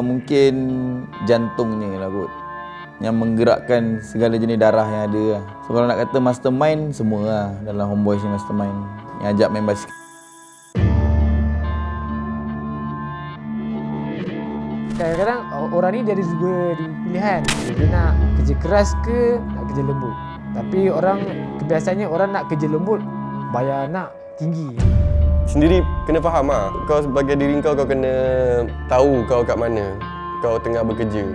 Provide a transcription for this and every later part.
Mungkin jantungnya lah kot, yang menggerakkan segala jenis darah yang ada lah. So kalau nak kata mastermind, semua lah dalam Homeboyz ni mastermind yang ajak main basikal. Kadang-kadang orang ni dia ada dua pilihan. Dia nak kerja keras ke nak kerja lembut. Tapi orang kebiasaannya orang nak kerja lembut bayar nak tinggi. Sendiri kena faham lah. Kau sebagai diri kau kena tahu kau kat mana kau tengah bekerja.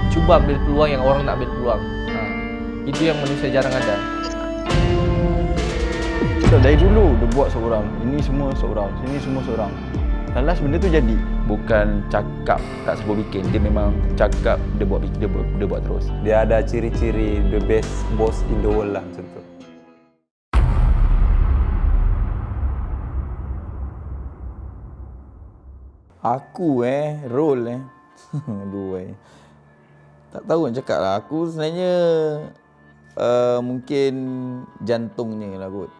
Cuba ambil peluang yang orang tak ambil peluang. Itu yang manusia jarang ada. Dari dulu dia buat seorang, ini semua seorang, sini semua seorang. Dan last benda tu jadi. Bukan cakap tak sebut bikin, dia memang cakap, dia buat terus. Dia ada ciri-ciri the best boss in the world lah macam tu. Aku role aduh tak tahu nak cakap lah. Aku sebenarnya mungkin jantungnya lah kot,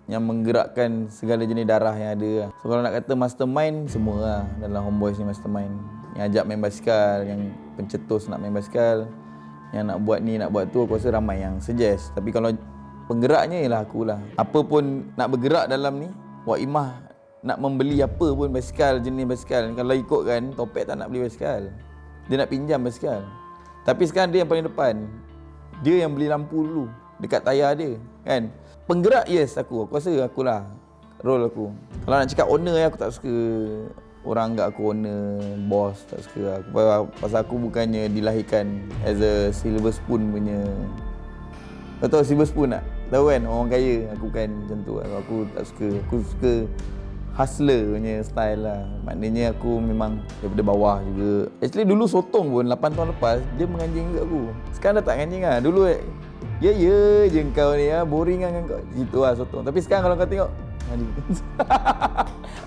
yang menggerakkan segala jenis darah yang ada lah. So kalau nak kata mastermind, semua lah dalam Homeboyz ni mastermind. Yang ajak main basikal, yang pencetus nak main basikal, yang nak buat ni, nak buat tu, aku rasa ramai yang suggest. Tapi kalau penggeraknya ialah akulah. Apa pun nak bergerak dalam ni, Wak Imah nak membeli apa pun basikal, jenis basikal. Kalau ikutkan, Topek tak nak beli basikal. Dia nak pinjam basikal. Tapi sekarang dia yang paling depan. Dia yang beli lampu dulu dekat tayar dia, kan? Penggerak, yes, aku rasa akulah role aku. Kalau nak cakap owner, aku tak suka orang anggap aku owner, boss, tak suka aku. Pasal aku bukannya dilahirkan as a silver spoon punya. Kau tahu silver spoon tak? Tahu kan, orang kaya. Aku bukan macam tu. Aku tak suka. Aku suka hustler punya style lah. Maknanya aku memang daripada bawah juga. Actually dulu Sotong pun 8 tahun lepas dia menganjing juga aku. Sekarang dah tak menganjing lah. Dulu ya je kau ni boring kan kau. Gitu lah Sotong. Tapi sekarang kalau kau tengok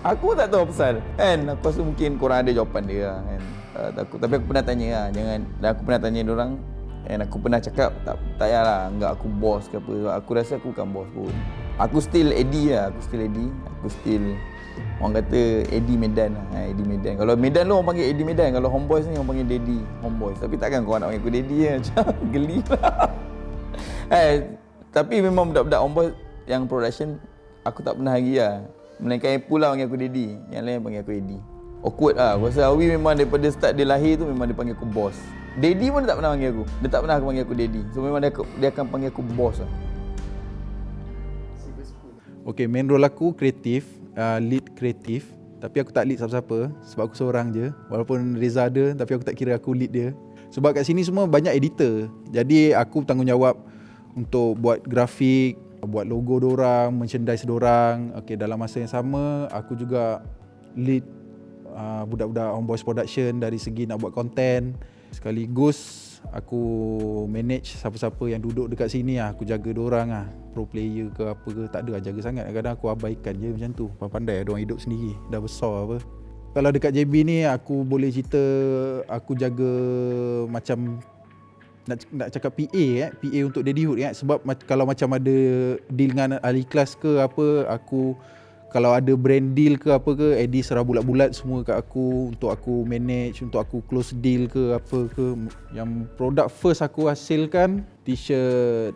aku tak tahu pasal kan. Aku rasa mungkin korang ada jawapan dia lah, kan. Tapi aku pernah tanya lah. Dan aku pernah tanya diorang, and aku pernah cakap tak payahlah anggap aku bos ke apa. Aku rasa aku bukan bos pun. Aku still Eddie lah. Aku still orang kata Eddie Medan lah. Eddie Medan. Kalau Medan lu orang panggil Eddie Medan. Kalau Homeboyz ni orang panggil Daddy Homeboyz. Tapi takkan kau nak panggil aku Daddy lah. Macam geli lah. Tapi memang budak-budak Homeboyz yang production aku tak pernah lagi lah. Melainkan Epul lah panggil aku Daddy. Yang lain panggil aku Eddie. Awkward lah. Aku rasa Awi memang daripada start dia lahir tu memang dia panggil aku boss. Daddy pun dia tak pernah panggil aku. Dia tak pernah aku panggil aku Daddy. So memang dia akan panggil aku boss lah. Okay, main role aku kreatif, lead kreatif. Tapi aku tak lead siapa-siapa sebab aku seorang je. Walaupun Reza ada, tapi aku tak kira aku lead dia. Sebab kat sini semua banyak editor. Jadi aku tanggungjawab untuk buat grafik, buat logo dorang, merchandise dorang. Okay, dalam masa yang sama aku juga lead budak-budak Homeboyz Production dari segi nak buat konten. Sekaligus aku manage siapa-siapa yang duduk dekat sini lah. Aku jaga dorang lah. Pro player ke apa ke, tak ada lah jaga sangat. Kadang-kadang aku abaikan je macam tu. Pandai dorang hidup sendiri, dah besar apa. Kalau dekat JB ni aku boleh cerita aku jaga macam nak cakap PA PA untuk Daddyhood sebab kalau macam ada deal dengan ahli kelas ke apa, aku kalau ada brand deal ke apa ke, Eddie serah bulat-bulat semua kat aku untuk aku manage, untuk aku close deal ke apa ke. Yang produk first aku hasilkan t-shirt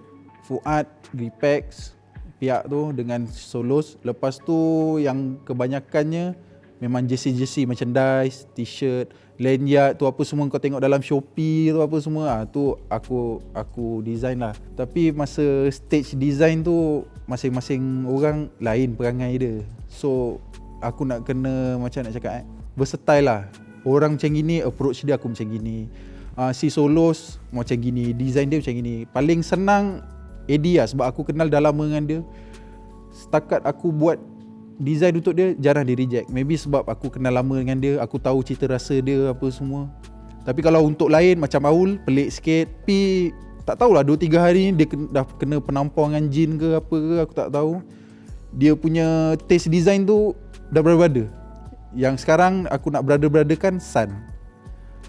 Fuad, Gripex pihak tu dengan Solos. Lepas tu yang kebanyakannya memang jersey merchandise, t-shirt, lanyard tu apa semua kau tengok dalam Shopee tu apa semua tu aku design lah. Tapi masa stage design tu masing-masing orang lain perangai dia. So aku nak kena macam nak cakap versatile lah. Orang macam gini, approach dia aku macam gini. Si Solos macam gini, design dia macam gini. Paling senang Eddie lah sebab aku kenal dah lama dengan dia. Setakat aku buat design untuk dia jarang dia reject. Maybe sebab aku kenal lama dengan dia, aku tahu cita rasa dia apa semua. Tapi kalau untuk lain macam Aul pelik sikit. Tapi tak tahulah 2-3 hari ni dia dah kena penampar dengan jin ke apa ke, aku tak tahu. Dia punya taste design tu dah brother-brother. Yang sekarang aku nak brother-brother kan Sun.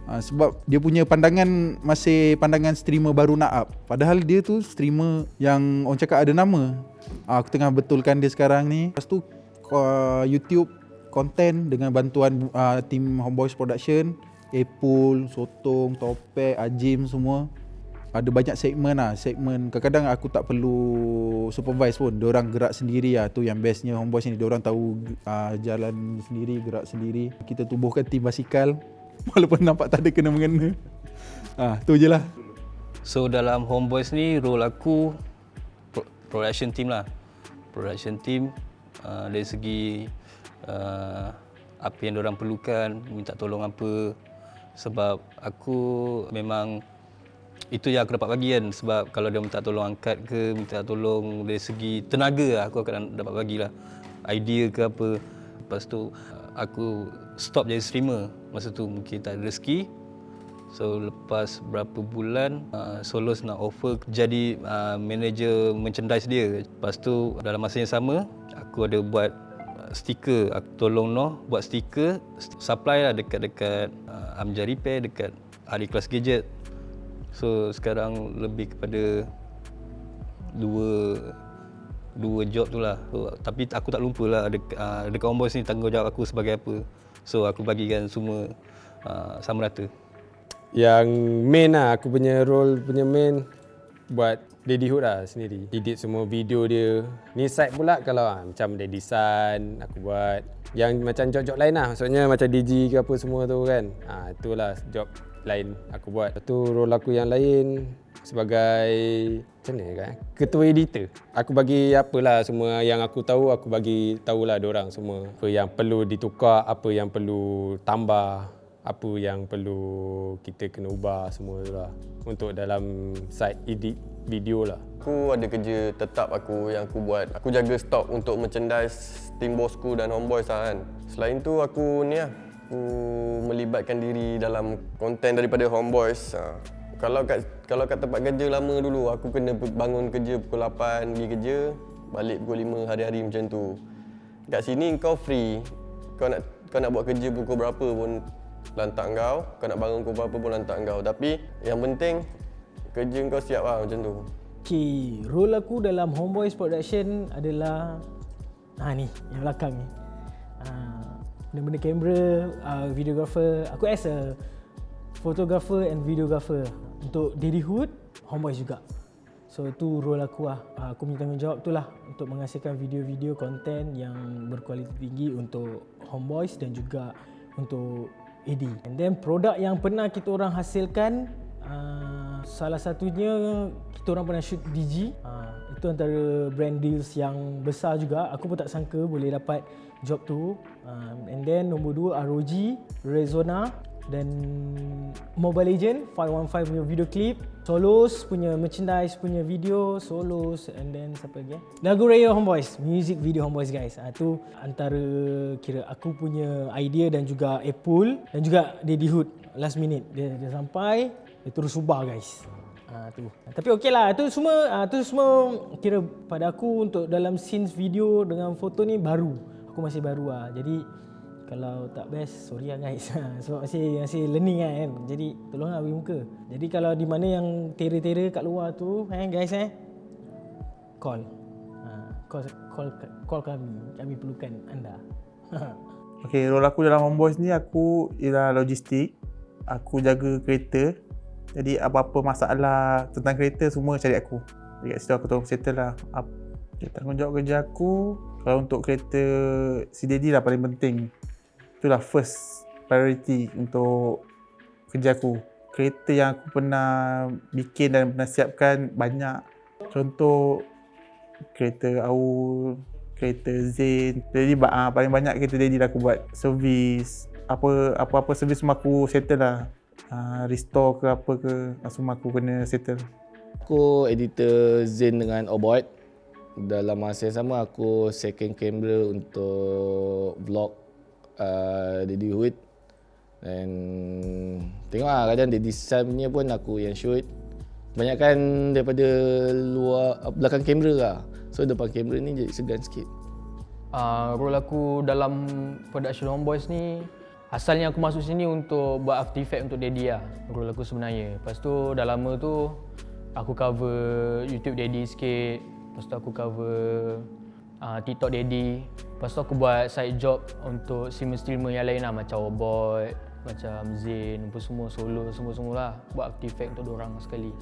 Sebab dia punya pandangan masih pandangan streamer baru nak up. Padahal dia tu streamer yang orang cakap ada nama. Aku tengah betulkan dia sekarang ni. Lepas tu YouTube konten dengan bantuan tim Homeboys Production, Epul, Sotong, Topek, Ajim semua. Ada banyak segmen segmen kadang-kadang aku tak perlu supervise pun, diorang gerak sendiri tu yang bestnya Homeboys ni, diorang tahu jalan sendiri, gerak sendiri. Kita tubuhkan tim basikal walaupun nampak tak ada kena-mengena. Tu je lah. So dalam Homeboys ni role aku production team lah. Production team dari segi apa yang diorang perlukan, minta tolong apa. Sebab aku memang itu yang aku dapat bagi kan. Sebab kalau dia minta tolong angkat ke, minta tolong dari segi tenaga aku akan dapat bagilah. Idea ke apa. Lepas tu aku stop jadi streamer. Masa tu mungkin tak ada rezeki. So lepas berapa bulan Solos nak offer jadi manager merchandise dia. Lepas tu dalam masa yang sama aku ada buat stiker. Aku tolong Noh buat stiker, supply lah dekat Amjad Repair, dekat Hari Kelas Gadget. So sekarang lebih kepada dua job tu lah. So, tapi aku tak lupa lah dekat Homeboys ni tanggungjawab aku sebagai apa. So aku bagikan semua sama rata. Yang main lah, aku punya role punya main buat Daddyhood lah sendiri. Edit semua video dia. Ni side pula kalau macam Daddy Sun aku buat. Yang macam job-job lain lah. Maksudnya macam DJ ke apa semua tu kan. Itulah job lain aku buat. Lepas tu role aku yang lain sebagai macam mana kan? Ketua editor. Aku bagi apalah semua yang aku tahu, aku bagi tahulah diorang semua. Apa yang perlu ditukar, apa yang perlu tambah, apa yang perlu kita kena ubah semua tu lah. Untuk dalam side edit video lah. Aku ada kerja tetap aku yang aku buat. Aku jaga stok untuk merchandise Team Bosku dan Homeboys lah kan. Selain tu aku ni lah, aku melibatkan diri dalam konten daripada Homeboys. Kalau kat tempat kerja lama dulu, aku kena bangun kerja pukul 8 pergi kerja, balik pukul 5 hari-hari macam tu. Kat sini kau free. Kau nak buat kerja pukul berapa pun lantak kau nak bangun pukul berapa pun lantak kau. Tapi yang penting kerja kau siap lah macam tu. Okay, role aku dalam Homeboys Production adalah ni, yang belakang ni. Benda-benda kamera, videographer. Aku as a photographer and videographer untuk Daddyhood, Homeboys juga. So tu role aku lah. Aku punya tanggungjawab tu lah untuk menghasilkan video-video konten yang berkualiti tinggi untuk Homeboys dan juga untuk AD. And then produk yang pernah kita orang hasilkan, salah satunya kita orang pernah shoot DG. Itu antara brand deals yang besar juga. Aku pun tak sangka boleh dapat job tu. And then nombor 2 ROG, Rezona dan Mobile Legend 515 punya video clip, Solos punya merchandise punya video, Solos, and then siapa lagi? Lagu Raya Homeboys, music video Homeboys guys. Tu antara kira aku punya idea dan juga Apple dan juga Daddyhood. Last minute dia sampai, dia terus ubah guys. Tu. Tapi okey lah, tu semua kira pada aku untuk dalam scenes video dengan foto ni baru. Aku masih baru lah. Jadi kalau tak best, sorry lah guys. Sebab masih learning kan. Jadi tolonglah beri muka. Jadi kalau di mana yang tera-tera kat luar tu, guys call. Call kami perlukan anda. Okay, role aku dalam Homeboys ni aku ialah logistik. Aku jaga kereta. Jadi apa-apa masalah tentang kereta semua cari aku. Jadi kat situ aku tolong settle lah. Tanggungjawab kerja aku, kalau untuk kereta CDD lah paling penting. Itulah first priority untuk kerja aku. Kereta yang aku pernah bikin dan pernah siapkan banyak. Contoh kereta AU, kereta Zen. Jadi paling banyak kereta Daddy lah aku buat. Servis, apa-apa servis semua aku settle lah. Restore ke apa ke, semua aku kena settle. Aku editor Zen dengan Obot. Dalam masa yang sama aku second camera untuk vlog Daddyhood. Dan tengoklah kadang Daddy Sun punya pun aku yang shoot. Kebanyakan daripada luar belakang kamera lah. So depan kamera ni jadi segan sikit. Role aku dalam production Homeboys ni Asalnya aku masuk sini untuk buat After Effects untuk Daddy lah, role aku sebenarnya. Lepas tu dah lama tu aku cover YouTube Daddy sikit. Lepas tu aku cover TikTok Daddy. Lepas tu aku buat side job untuk streamer-streamer yang lain lah, macam Obot, macam Zain, apa semua solo, semua-semua lah. Buat After Effects untuk diorang sekali.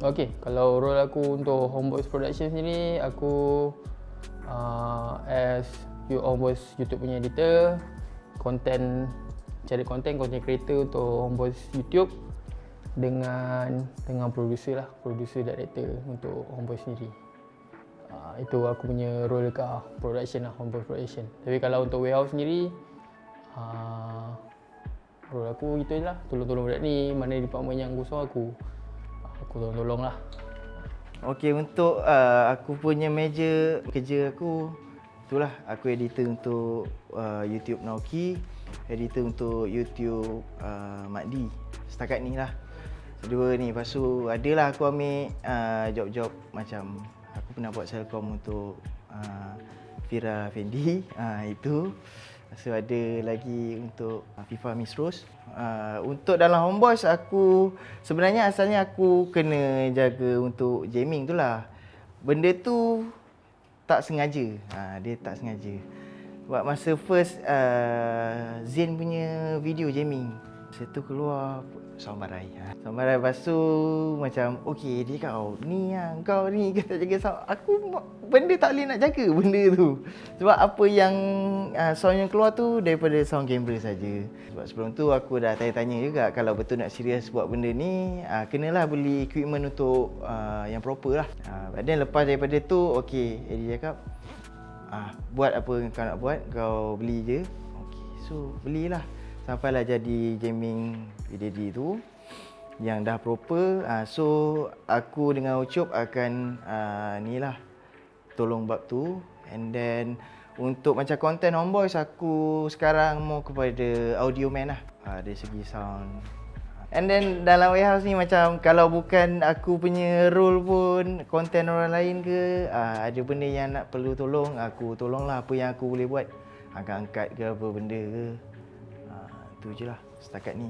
Okay, kalau role aku untuk Homeboys Production sendiri, aku as Homeboys YouTube punya editor, cari content creator untuk Homeboys YouTube dengan producer lah, producer director untuk Homeboys sendiri. Itu aku punya role dekat production lah, Homeboys Production. Tapi kalau untuk warehouse sendiri, role aku gitu je lah, tolong-tolong budak ni, mana department yang kosong aku tolong-tolong lah. Okey, untuk aku punya meja kerja aku, itulah aku editor untuk YouTube Naoki, editor untuk YouTube Makdi. Setakat ni lah. Dua ni. Lepas tu adalah aku ambil job-job macam aku pernah buat Selcom untuk Fira Fendi, itu. Lepas tu ada lagi untuk FIFA Miss Rose. Untuk dalam Homeboys aku sebenarnya asalnya aku kena jaga untuk jamming tu lah. Benda tu tak sengaja. Dia tak sengaja. Buat masa first Zain punya video jamming, masa tu keluar soundbarai. Soundbarai lepas tu macam okey dia kau ni lah, kau ni kata jaga sound. Aku benda tak boleh nak jaga benda tu. Sebab apa yang sound yang keluar tu daripada sound kamera saja. Sebab sebelum tu aku dah tanya-tanya juga kalau betul nak serius buat benda ni, kenalah beli equipment untuk yang proper lah. Dan lepas daripada tu okey, Eddie cakap buat apa yang kau nak buat, kau beli je. Okey, so belilah. Sampailah jadi jamming Daddy tu yang dah proper. So aku dengan Ucup akan ni lah tolong bab tu. And then untuk macam content Homeboys, aku sekarang mau kepada audio man lah, dari segi sound. And then dalam warehouse ni macam kalau bukan aku punya role pun, content orang lain ke, ada benda yang nak perlu tolong, aku tolong lah apa yang aku boleh buat. Angkat-angkat ke apa benda ke. Itu je lah setakat ni.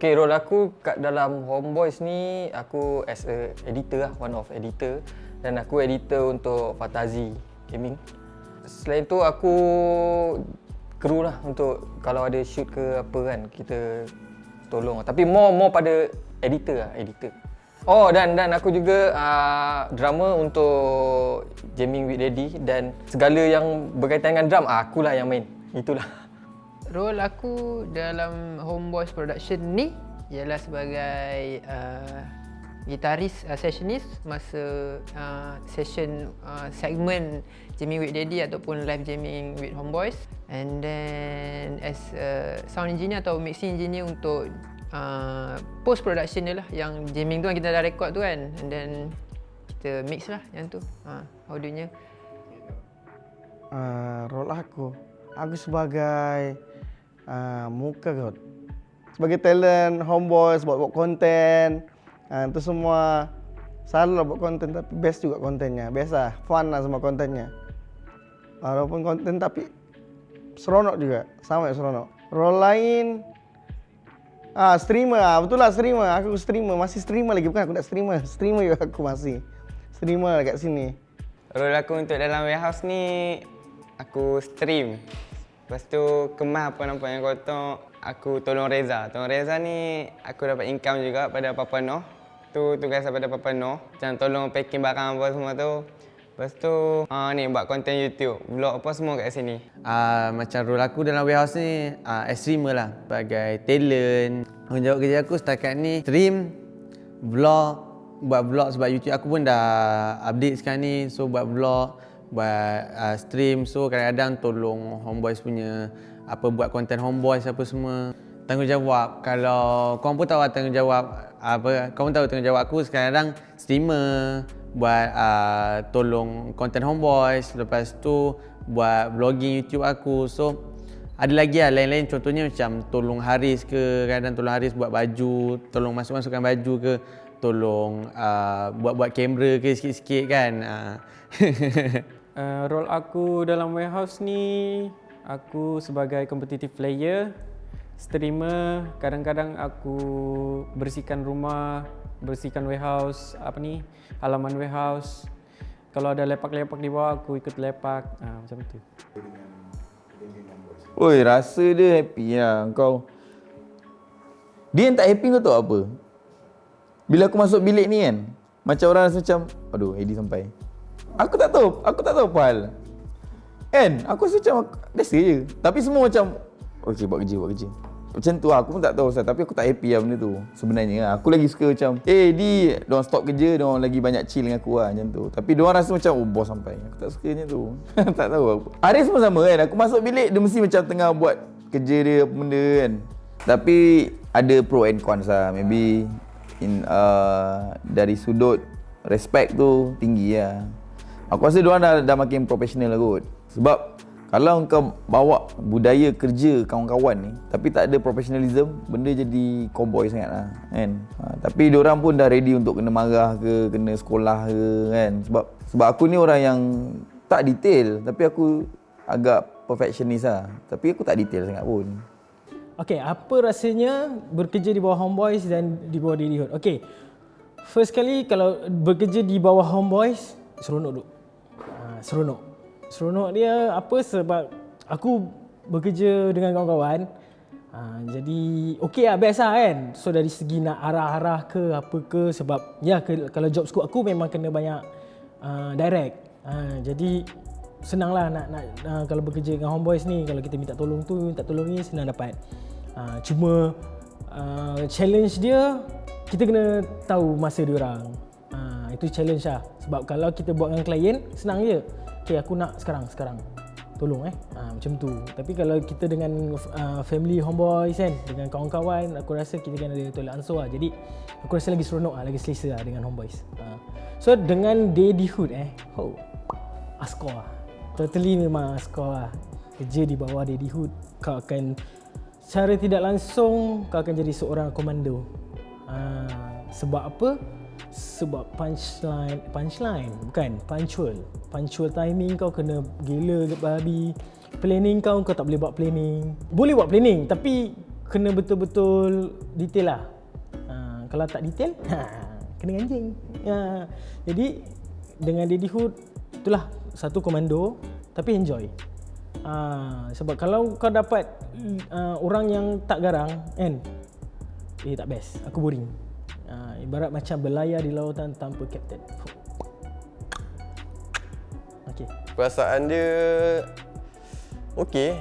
Okay, role aku kat dalam Homeboys ni, aku as a editor lah, one of editor. Dan aku editor untuk Fatazi Gaming. Selain tu aku kru lah untuk kalau ada shoot ke apa kan, kita tolong. Tapi more pada editor lah, editor. Oh, dan aku juga drama untuk Jamming with Daddy, dan segala yang berkaitan dengan drum, akulah yang main. Itulah. Role aku dalam Homeboys Production ni ialah sebagai gitaris, sessionist masa session segmen Jamming with Daddy ataupun live jamming with Homeboys. And then as sound engineer atau mixing engineer untuk post production dia lah, yang jamming tu yang kita dah record tu kan, and then kita mix lah yang tu audionya. Role aku sebagai muka kot, sebagai talent Homeboys, buat konten, itu semua selalu buat konten, tapi best juga kontennya, biasa fun lah semua kontennya. Walaupun konten tapi seronok juga, sama seronok. Role lain streamer, betul lah streamer. Aku streamer, masih streamer lagi, bukan aku nak streamer juga aku masih streamer kat sini. Role aku untuk dalam warehouse ni, aku stream. Lepas tu kemas apa nampak yang kotor, aku tolong Reza. Tolong Reza ni aku dapat income juga pada Papa Noh. Tu tugas pada Papa Noh, macam tolong packing barang apa semua tu. Lepas tu ni buat konten YouTube, vlog apa semua kat sini. Macam role aku dalam warehouse ni streamer lah, sebagai talent. Tanggungjawab kerja aku setakat ni stream, vlog, buat vlog sebab YouTube aku pun dah update sekarang ni. So buat vlog, buat stream. So kadang-kadang tolong Homeboys punya buat konten Homeboys apa semua. Tanggungjawab, kalau korang pun tahu tanggungjawab korang tahu tanggungjawab aku kadang-kadang streamer, buat tolong konten Homeboys, lepas tu buat vlogging YouTube aku. So ada lagi lah lain-lain, contohnya macam tolong Haris ke, kadang tolong Haris buat baju, tolong masukkan baju ke, tolong buat kamera ke sikit-sikit kan. Role aku dalam warehouse ni, aku sebagai competitive player streamer, kadang-kadang aku bersihkan rumah, bersihkan warehouse, halaman warehouse. Kalau ada lepak-lepak di bawah, aku ikut lepak. Macam tu. Oi, rasa dia happy lah kau. Dia yang tak happy kau tahu apa? Bila aku masuk bilik ni kan, macam orang rasa macam, aduh, Eddie sampai. Aku tak tahu apa hal. Kan? Aku rasa macam, biasa je. Tapi semua macam, okay, buat kerja. Macam tu lah, aku pun tak tahu Ustaz. Tapi aku tak happy lah benda tu. Sebenarnya lah. Aku lagi suka macam, Eddie, diorang stop kerja, diorang lagi banyak chill dengan aku lah macam tu. Tapi diorang rasa macam, oh bos sampai. Aku tak suka macam tu. Tak tahu apa. Aris pun sama kan. Aku masuk bilik, dia mesti macam tengah buat kerja dia apa benda kan. Tapi ada pro and cons lah. Maybe dari sudut respect tu tinggi lah. Aku rasa diorang dah makin profesional lah kot. Sebab kalau kau bawa budaya kerja kawan-kawan ni tapi tak ada professionalism, benda jadi cowboy sangat lah kan. Tapi diorang pun dah ready untuk kena marah ke, kena sekolah ke kan. Sebab aku ni orang yang tak detail tapi aku agak perfectionist lah. Tapi aku tak detail sangat pun. Okay, apa rasanya bekerja di bawah Homeboys dan di bawah Daddy Hood? Okay, first kali kalau bekerja di bawah Homeboys, seronok duk. Seronok dia apa sebab aku bekerja dengan kawan-kawan. Jadi okey lah, best lah kan. So dari segi nak arah-arah ke apa ke, sebab ya kalau job scope aku memang kena banyak direct. Jadi senang lah nak kalau bekerja dengan Homeboys ni, kalau kita minta tolong tu, minta tolong ni, senang dapat. Cuma challenge dia, kita kena tahu masa dia orang. Itu challenge lah. Sebab kalau kita buat dengan klien, senang je. Okay, aku nak sekarang. Tolong macam tu. Tapi kalau kita dengan family Homeboys kan, dengan kawan-kawan, aku rasa kita kan ada tolak ansur lah. Jadi aku rasa lagi seronok lah, lagi selesa lah dengan Homeboys. So dengan Daddy Hood askor lah. Totally memang askor lah. Kerja di bawah Daddy Hood, kau akan secara tidak langsung kau akan jadi seorang komando. Sebab apa? Sebab punchline bukan punctual timing kau kena gila babi. Planning kau tak boleh buat planning. Boleh buat planning tapi kena betul-betul detail lah. Kalau tak detail kena ganjing. Jadi dengan Daddy Hood itulah satu komando tapi enjoy. Sebab kalau kau dapat orang yang tak garang kan, tak best. Aku boring. Ibarat macam berlayar di lautan tanpa kapten. Okey. Perasaan dia okey.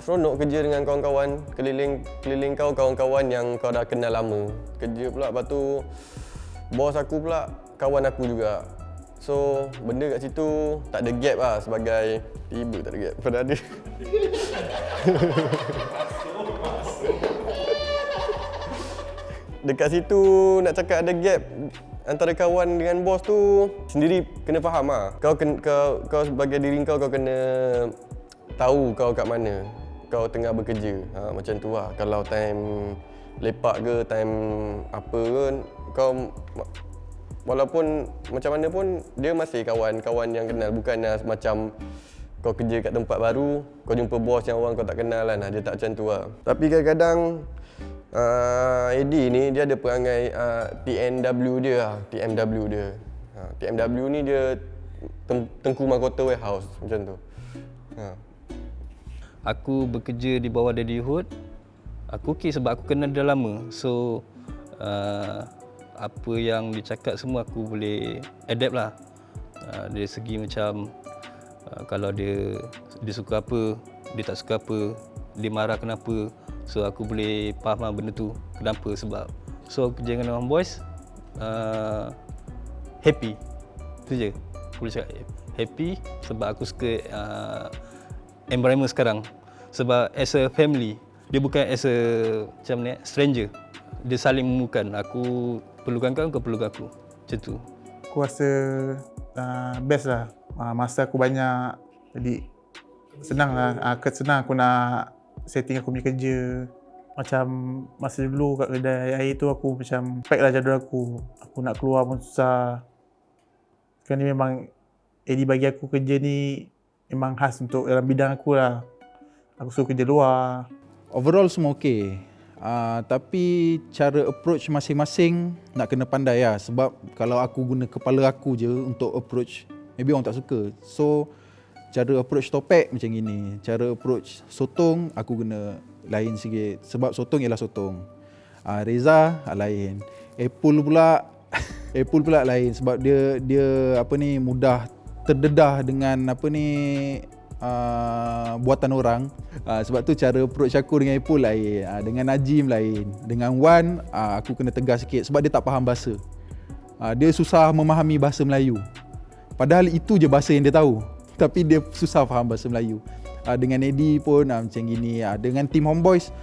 Seronok kerja dengan kawan-kawan, keliling kau kawan-kawan yang kau dah kenal lama. Kerja pula, lepas tu bos aku pula kawan aku juga. So benda kat situ tak ada gap lah sebagai tiba tak ada gap pada ada. Dekat situ nak cakap ada gap antara kawan dengan bos tu sendiri kena faham lah. Kau sebagai diri kau kena tahu kau kat mana. Kau tengah bekerja. Macam tu lah. Kalau time lepak ke, time apa ke, kau walaupun macam mana pun dia masih kawan-kawan yang kenal. Bukanlah macam kau kerja kat tempat baru, kau jumpa bos yang orang kau tak kenal kan. Dia tak macam tu lah. Tapi kadang-kadang Eddie ni dia ada perangai TMW dia lah. TMW ni dia Tengku Mahkota Warehouse macam tu. Aku bekerja di bawah Daddy Hood. Aku okey sebab aku kenal dia lama. So apa yang dia cakap semua aku boleh adapt lah. Dari segi macam kalau dia suka apa, dia tak suka apa, dia marah kenapa. So aku boleh faham lah benda tu kenapa sebab. So kerja dengan Homeboys happy. Itu je. Aku boleh cakap happy sebab aku suka environment sekarang. Sebab as a family, dia bukan as a macam ni stranger. Dia saling memerlukan. Aku perlukan kau perlukan aku. Macam tu. Aku rasa best lah. Masa aku banyak, jadi senang lah. Senang aku nak setting aku punya kerja. Macam masa dulu kat kedai air tu aku macam pack lah jadual aku. Aku nak keluar pun susah. Sekarang ni memang Eddie bagi aku kerja ni memang khas untuk dalam bidang aku lah. Aku suka kerja luar. Overall semua okey. Tapi cara approach masing-masing nak kena pandai lah. Sebab kalau aku guna kepala aku je untuk approach, maybe orang tak suka. So cara approach topek macam gini, cara approach sotong aku guna lain sikit. Sebab sotong ialah sotong. Reza lain. Apple pula lain sebab dia mudah terdedah dengan buatan orang. Sebab tu cara approach aku dengan Apple lain, dengan Najim lain. Dengan Wan aku kena tegas sikit sebab dia tak faham bahasa. Dia susah memahami bahasa Melayu. Padahal itu je bahasa yang dia tahu. Tapi dia susah faham bahasa Melayu. Dengan Eddie pun macam gini. Dengan team Homeboys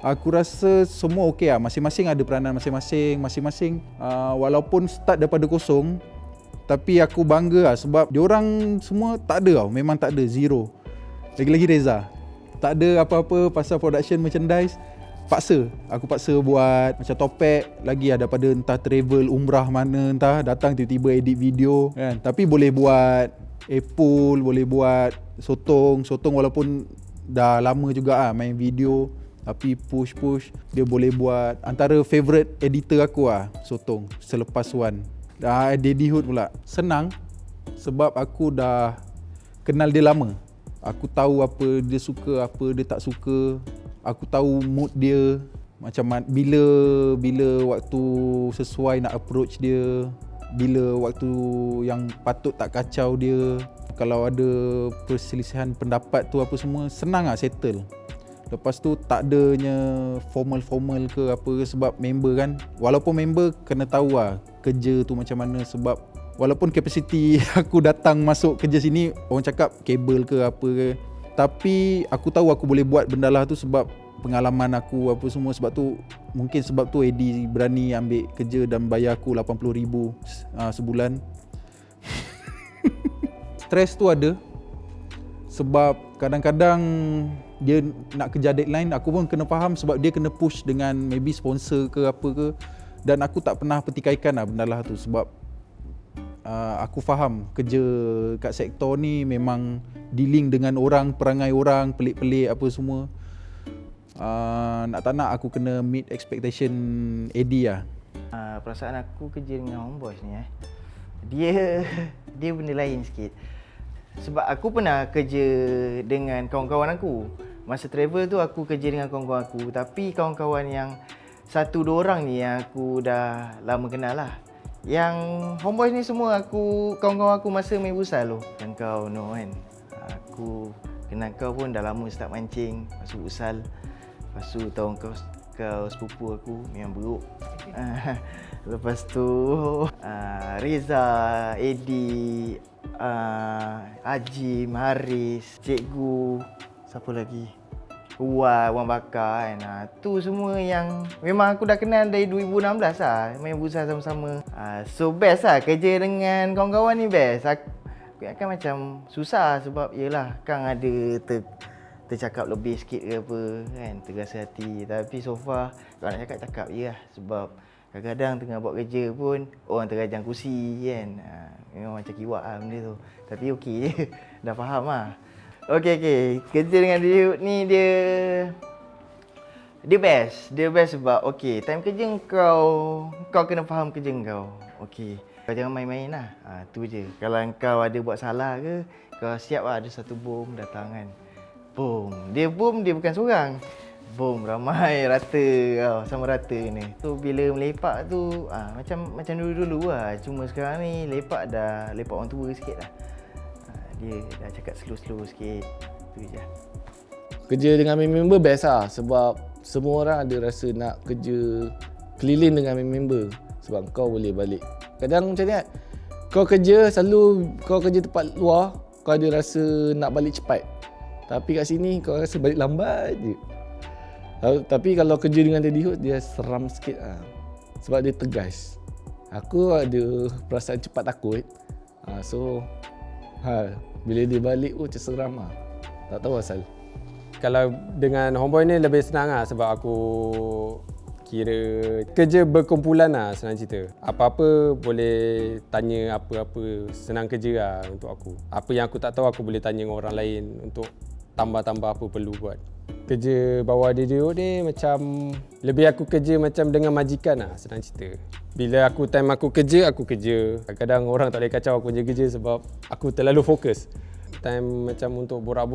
aku rasa semua okey lah. Masing-masing ada peranan masing-masing. Walaupun start daripada kosong, tapi aku bangga lah sebab diorang semua tak ada tau. Memang tak ada, zero. Lagi-lagi Reza. Tak ada apa-apa pasal production merchandise. Aku paksa buat macam topek. Lagi daripada entah travel, umrah mana entah. Datang tiba-tiba edit video kan. Tapi boleh buat Apple, boleh buat sotong walaupun dah lama juga main video. Tapi push dia boleh buat. Antara favourite editor aku sotong selepas Wan. Daddyhood pula senang sebab aku dah kenal dia lama. Aku tahu apa dia suka, apa dia tak suka. Aku tahu mood dia, macam bila waktu sesuai nak approach dia, bila waktu yang patut tak kacau dia. Kalau ada perselisihan pendapat tu apa semua, senang settle. Lepas tu tak adanya formal ke apa ke sebab member kan. Walaupun member kena tahu kerja tu macam mana sebab walaupun kapasiti aku datang masuk kerja sini orang cakap kabel ke apa ke. Tapi aku tahu aku boleh buat benda lah tu sebab pengalaman aku apa semua. Sebab tu mungkin sebab tu Eddie berani ambil kerja dan bayar aku 80,000 sebulan. Stres tu ada sebab kadang-kadang dia nak kejar deadline, aku pun kena faham sebab dia kena push dengan maybe sponsor ke apa ke. Dan aku tak pernah petikaikan benda lah tu sebab aku faham kerja kat sektor ni memang dealing dengan orang, perangai orang, pelik-pelik apa semua. Nak tak nak aku kena meet expectation Eddie lah. Perasaan aku kerja dengan Homeboys ni dia benda lain sikit. Sebab aku pernah kerja dengan kawan-kawan aku. Masa travel tu aku kerja dengan kawan-kawan aku. Tapi kawan-kawan yang 1-2 orang ni yang aku dah lama kenal lah. Yang Homeboys ni semua kawan-kawan aku masa main futsal tu. Dan kau know kan, aku kenal kau pun dah lama start mancing, masuk futsal. Lepas tu tahu kau sepupu aku memang buruk. Lepas tu Reza, Eddie, Ajim, Haris, Cikgu, siapa lagi? Wan Bakar kan. Tu semua yang memang aku dah kenal dari 2016 lah. Main futsal sama-sama. So best lah kerja dengan kawan-kawan ni best. Aku akan macam susah sebab yelah Kang ada tercakap lebih sikit ke apa kan, terasa hati. Tapi so far kalau nak cakap je lah. Sebab kadang-kadang tengah buat kerja pun orang terajang kursi kan. Memang macam kiwak lah benda tu. Tapi okey je. Dah faham lah. Okey. Kerja dengan dia ni dia best. Dia best sebab okey, time kerja kau kena faham kerja kau. Okey. Kau jangan main-main lah. Tu je. Kalau kau ada buat salah ke, kau siap lah ada satu bom datang kan. Bom. Dia bukan seorang. Bom ramai rata sama rata ni. Tu bila melepak tu macam dulu-dulu lah. Cuma sekarang ni lepak orang tua sikit lah. Dia dah cakap slow-slow sikit. Tu je. Kerja dengan member best lah sebab semua orang ada rasa nak kerja keliling dengan member sebab kau boleh balik. Kadang macam ni kan, kau kerja tempat luar, kau ada rasa nak balik cepat. Tapi kat sini kau rasa balik lambat je. Tapi kalau kerja dengan Daddyhood dia seram sikit lah. Sebab dia tegas. Aku ada perasaan cepat takut. So bila dia balik macam seram lah. Tak tahu asal. Kalau dengan Homeboy ni lebih senang lah sebab aku kira kerja berkumpulan lah, senang cerita. Apa-apa boleh tanya apa-apa, senang kerja lah untuk aku. Apa yang aku tak tahu aku boleh tanya dengan orang lain untuk tambah-tambah apa perlu buat. Kerja bawah Daddy Hud ni macam lebih aku kerja macam dengan majikan lah, senang cerita. Bila time aku kerja. Kadang-kadang orang tak boleh kacau aku kerja sebab aku terlalu fokus. Time macam untuk borak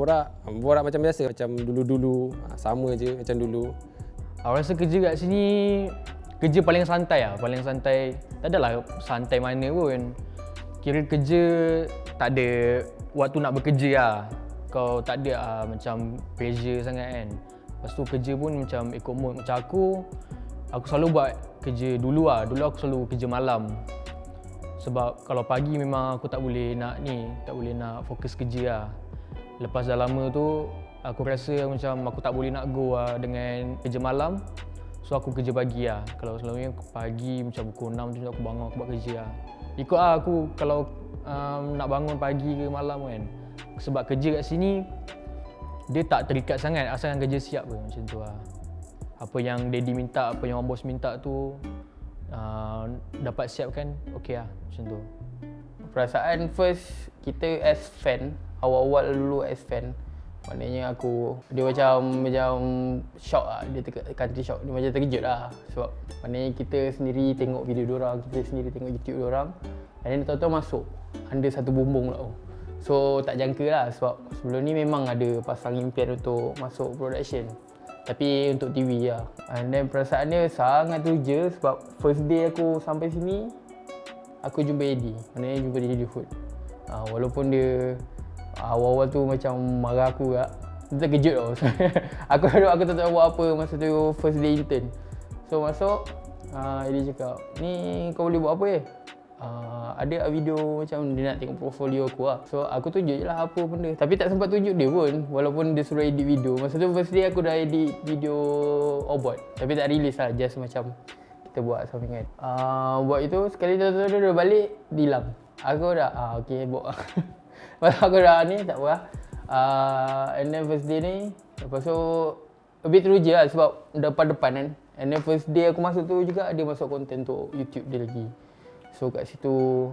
macam biasa, macam dulu-dulu, sama je macam dulu. Aku rasa kerja kat sini kerja paling santai lah, paling santai. Tak adalah santai mana pun. Kira kerja tak ada waktu nak bekerja lah. Kau tak ada macam pressure sangat kan. Lepas tu kerja pun macam ikut mood. Macam aku selalu buat kerja dulu lah. Dulu aku selalu kerja malam. Sebab kalau pagi memang aku tak boleh nak fokus kerja lah. Lepas dah lama tu aku rasa macam aku tak boleh nak go lah dengan kerja malam. So aku kerja pagi lah. Kalau selalunya pagi macam pukul 6 tu aku bangun, aku buat kerja lah. Ikut lah aku kalau nak bangun pagi ke malam kan. Sebab kerja kat sini dia tak terikat sangat asalkan kerja siap ke, macam tu lah. Apa yang daddy minta, apa yang bos minta tu dapat siapkan, okey lah macam tu. Perasaan first kita as fan, awal-awal dulu as fan, maknanya dia macam shock lah, dia country shock, dia macam terkejut lah. Sebab maknanya kita sendiri tengok video diorang, kita sendiri tengok YouTube diorang, dan tahu-tahu masuk under satu bumbung lah. So tak jangka lah sebab sebelum ni memang ada pasang impian untuk masuk production. Tapi untuk TV lah. And then perasaan dia sangat teruja sebab first day aku sampai sini, aku jumpa Eddie. Maknanya jumpa Daddy Hud. Walaupun dia awal-awal tu macam marah aku tak. Dia terkejut tau. aku tak tahu buat apa masa tu first day intern. So masuk, Eddie cakap, ni kau boleh buat apa ada video macam dia nak tengok portfolio aku lah. So aku tunjuk je lah apa benda. Tapi tak sempat tunjuk dia pun walaupun dia suruh edit video. Masa tu first day aku dah edit video Obot. Tapi tak release lah, just macam kita buat sampingan. Buat itu sekali dia balik, dia hilang. Aku dah okay buat. Lepas aku dah ni tak apa lah. And then first day ni, lepas tu a bit teruja lah sebab depan-depan kan. And then first day aku masuk tu juga dia masuk konten untuk YouTube dia lagi. So kat situ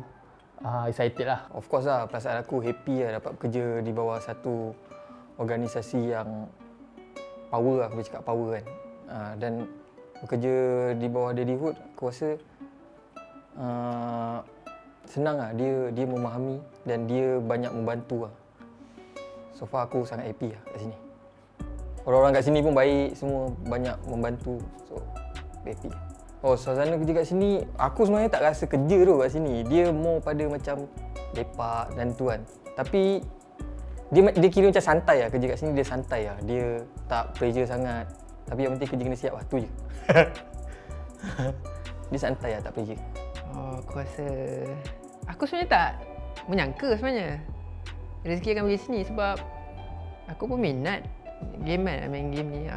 excited lah. Of course lah, perasaan aku happy lah dapat kerja di bawah satu organisasi yang power lah, aku cakap power kan. Dan bekerja di bawah Daddy Hud, aku rasa senang lah, dia memahami dan dia banyak membantu lah. So far aku sangat happy lah kat sini. Orang-orang kat sini pun baik, semua banyak membantu. So happy. Suasana kerja kat sini, aku sebenarnya tak rasa kerja tu kat sini. Dia more pada macam lepak dan tu kan. Tapi dia kira macam santai lah, kerja kat sini dia santai lah. Dia tak pressure sangat. Tapi yang penting kerja kena siap lah, tu je. Dia santai lah, tak pressure. Aku rasa aku sebenarnya tak menyangka sebenarnya rezeki akan pergi sini sebab aku pun minat game kan, main game ni.